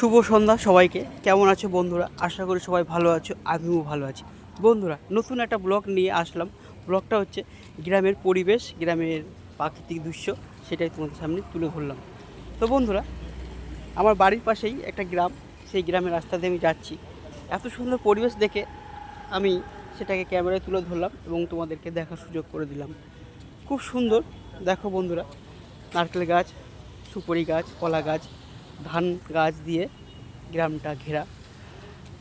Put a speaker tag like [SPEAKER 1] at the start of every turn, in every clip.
[SPEAKER 1] শুভ সন্ধ্যা সবাইকে। কেমন আছো বন্ধুরা? আশা করি সবাই ভালো আছো, আমিও ভালো আছি। বন্ধুরা, নতুন একটা ব্লগ নিয়ে আসলাম। ব্লগটা হচ্ছে গ্রামের পরিবেশ, গ্রামের প্রাকৃতিক দৃশ্য, সেটাই তোমাদের সামনে তুলে ধরলাম। তো বন্ধুরা, আমার বাড়ির পাশেই একটা গ্রাম, সেই গ্রামের রাস্তা দিয়ে আমি যাচ্ছি। এত সুন্দর পরিবেশ দেখে আমি সেটাকে ক্যামেরায় তুলে ধরলাম এবং তোমাদেরকে দেখার সুযোগ করে দিলাম। খুব সুন্দর। দেখো বন্ধুরা, নারকেল গাছ, সুপারি গাছ, কলা গাছ, ধান গাছ দিয়ে গ্রামটা ঘেরা।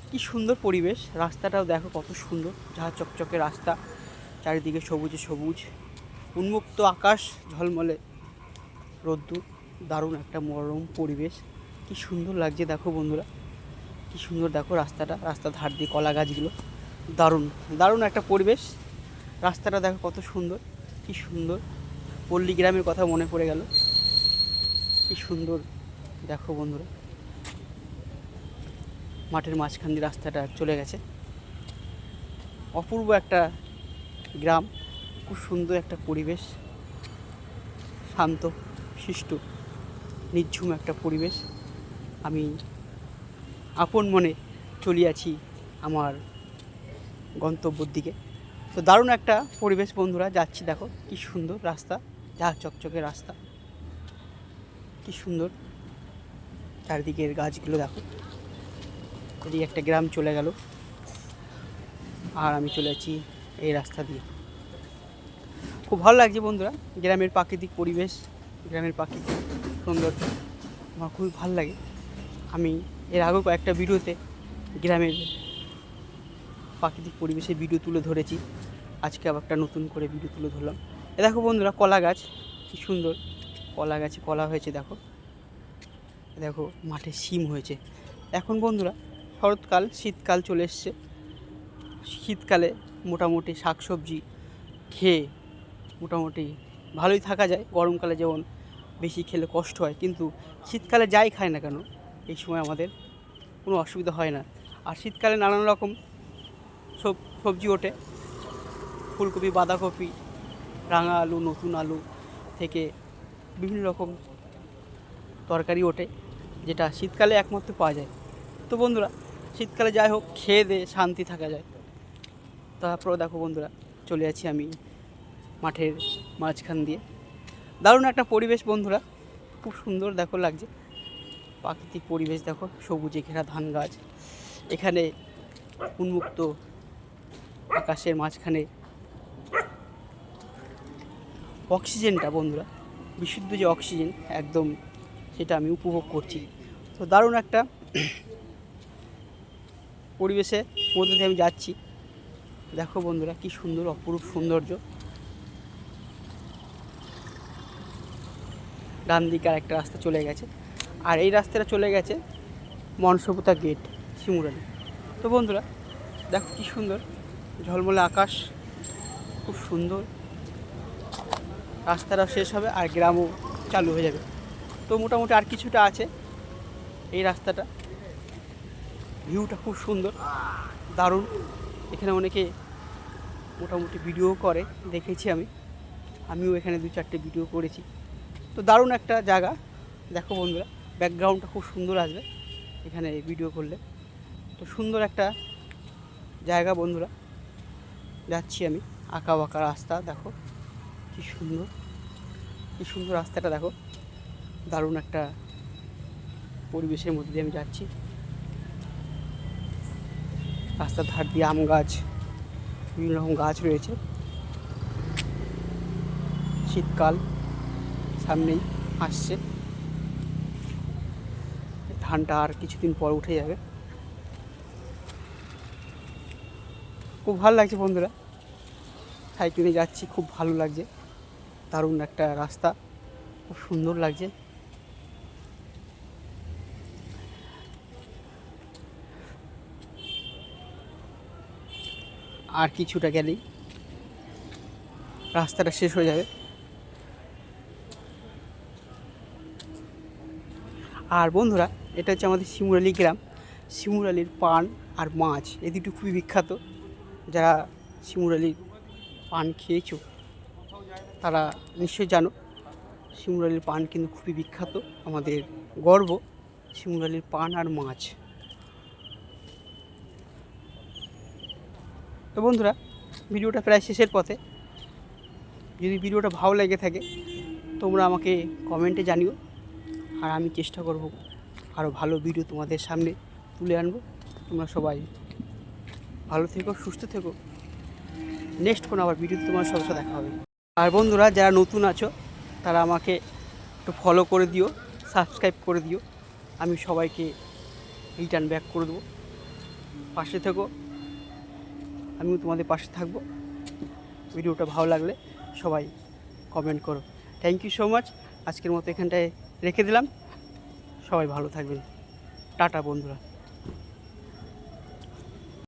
[SPEAKER 1] কি সুন্দর পরিবেশ। রাস্তাটাও দেখো কত সুন্দর, ঝাঁ চকচকে রাস্তা, চারিদিকে সবুজে সবুজ, উন্মুক্ত আকাশ, ঝলমলে রোদ্দুর। দারুণ একটা মনোরম পরিবেশ। কি সুন্দর লাগছে দেখো বন্ধুরা, কি সুন্দর দেখো রাস্তাটা, রাস্তার ধার দিয়ে কলা গাছগুলো। দারুণ দারুণ একটা পরিবেশ। রাস্তাটা দেখো কত সুন্দর, কি সুন্দর। পল্লী গ্রামের কথা মনে পড়ে গেল। কি সুন্দর দেখো বন্ধুরা, মাঠের মাঝখান দিয়ে রাস্তাটা চলে গেছে। অপূর্ব একটা গ্রাম, খুব সুন্দর একটা পরিবেশ, শান্ত শিষ্ট নিঝুম একটা পরিবেশ। আমি আপন মনে চলিয়াছি আমার গন্তব্যের দিকে। তো দারুণ একটা পরিবেশ বন্ধুরা, যাচ্ছি দেখো কি সুন্দর রাস্তা, যা চকচকে রাস্তা, কি সুন্দর চারিদিকের গাছগুলো দেখো। এদিকে একটা গ্রাম চলে গেল আর আমি চলে যাচ্ছি এই রাস্তা দিয়ে। খুব ভালো লাগছে বন্ধুরা, গ্রামের প্রাকৃতিক পরিবেশ, গ্রামের প্রাকৃতিক সৌন্দর্য আমার খুবই ভালো লাগে। আমি এর আগেও কয়েকটা ভিডিওতে গ্রামের প্রাকৃতিক পরিবেশের ভিডিও তুলে ধরেছি। আজকে আবার একটা নতুন করে ভিডিও তুলে ধরলাম। এ দেখো বন্ধুরা, কলা গাছ, কী সুন্দর কলা গাছে কলা হয়েছে দেখো। দেখো মাঠে শিম হয়েছে। এখন বন্ধুরা শরৎকাল, শীতকাল চলে এসছে। শীতকালে মোটামুটি শাকসবজি খেয়ে মোটামুটি ভালোই থাকা যায়। গরমকালে যেমন বেশি খেলে কষ্ট হয়, কিন্তু শীতকালে যাই খায় না কেন এই সময় আমাদের কোনো অসুবিধা হয় না। আর শীতকালে নানান রকম সবজি ওঠে, ফুলকপি, বাঁধাকপি, রাঙা আলু, নতুন আলু থেকে বিভিন্ন রকম তরকারি ওঠে, যেটা শীতকালে একমাত্র পাওয়া যায়। তো বন্ধুরা, শীতকালে যাই হোক খেয়ে দিয়ে শান্তি থাকা যায়। তারপরেও দেখো বন্ধুরা, চলে যাচ্ছি আমি মাঠের মাঝখান দিয়ে। দারুণ একটা পরিবেশ বন্ধুরা, খুব সুন্দর দেখো লাগছে প্রাকৃতিক পরিবেশ। দেখো সবুজে ঘেরা ধান গাছ, এখানে উন্মুক্ত আকাশের মাঝখানে অক্সিজেনটা বন্ধুরা, বিশুদ্ধ যে অক্সিজেন একদম, সেটা আমি উপভোগ করছি। তো দারুণ একটা পরিবেশে মধ্যে দিয়ে আমি যাচ্ছি। দেখো বন্ধুরা কি সুন্দর অপরূপ সৌন্দর্য। ডান দিকে আর একটা রাস্তা চলে গেছে, আর এই রাস্তাটা চলে গেছে মনসবুতা গেট, শিমুরালি। তো বন্ধুরা দেখো কি সুন্দর ঝলমলে আকাশ, খুব সুন্দর। রাস্তাটা শেষ হবে আর গ্রামও চালু হয়ে যাবে। তো মোটামুটি আর কিছুটা আছে এই রাস্তাটা। ভিউটা খুব সুন্দর, দারুণ। এখানে অনেকে মোটামুটি ভিডিও করে, দেখেছি আমিও এখানে 2-4টে ভিডিও করেছি। তো দারুণ একটা জায়গা। দেখো বন্ধুরা, ব্যাকগ্রাউন্ডটা খুব সুন্দর আসবে এখানে ভিডিও করলে। তো সুন্দর একটা জায়গা বন্ধুরা, যাচ্ছি আমি। আঁকা বাঁকা রাস্তা দেখো, কি সুন্দর, কি সুন্দর রাস্তাটা দেখো। দারুণ একটা পরিবেশের মধ্যে দিয়ে আমি যাচ্ছি। রাস্তার ধার দিয়ে আম গাছ, বিভিন্ন রকম গাছ রয়েছে। শীতকাল সামনেই আসছে, ধানটা আর কিছুদিন পর উঠে যাবে। খুব ভালো লাগছে বন্ধুরা, সাইকেলে যাচ্ছি, খুব ভালো লাগছে। দারুণ একটা রাস্তা, খুব সুন্দর লাগছে। আর কিছুটা গেলেই রাস্তাটা শেষ হয়ে যাবে। আর বন্ধুরা, এটা হচ্ছে আমাদের শিমুরালি গ্রাম। শিমুরালির পান আর মাছ, এই দুটো খুবই বিখ্যাত। যারা শিমুরালির পান খেয়েছো তারা নিশ্চয়ই জানো, শিমুরালির পান কিন্তু খুবই বিখ্যাত, আমাদের গর্ব শিমুরালির পান আর মাছ। তো বন্ধুরা, ভিডিওটা প্রায় শেষের পথে। যদি ভিডিওটা ভালো লেগে থাকে তোমরা আমাকে কমেন্টে জানিও, আর আমি চেষ্টা করব আরও ভালো ভিডিও তোমাদের সামনে তুলে আনবো। তোমরা সবাই ভালো থেকো, সুস্থ থেকো। নেক্সট কোনো আবার ভিডিওতে তোমার সবার সাথে দেখা হবে। আর বন্ধুরা, যারা নতুন আছো তারা আমাকে একটু ফলো করে দিও, সাবস্ক্রাইব করে দিও। আমি সবাইকে রিটার্ন ব্যাক করে দেবো। পাশে থেকো, আমিও তোমাদের পাশে থাকবো। ভিডিওটা ভালো লাগলে সবাই কমেন্ট করো। Thank you so much. আজকের মতো এখানটায় রেখে দিলাম। সবাই ভালো থাকবেন। টাটা বন্ধুরা।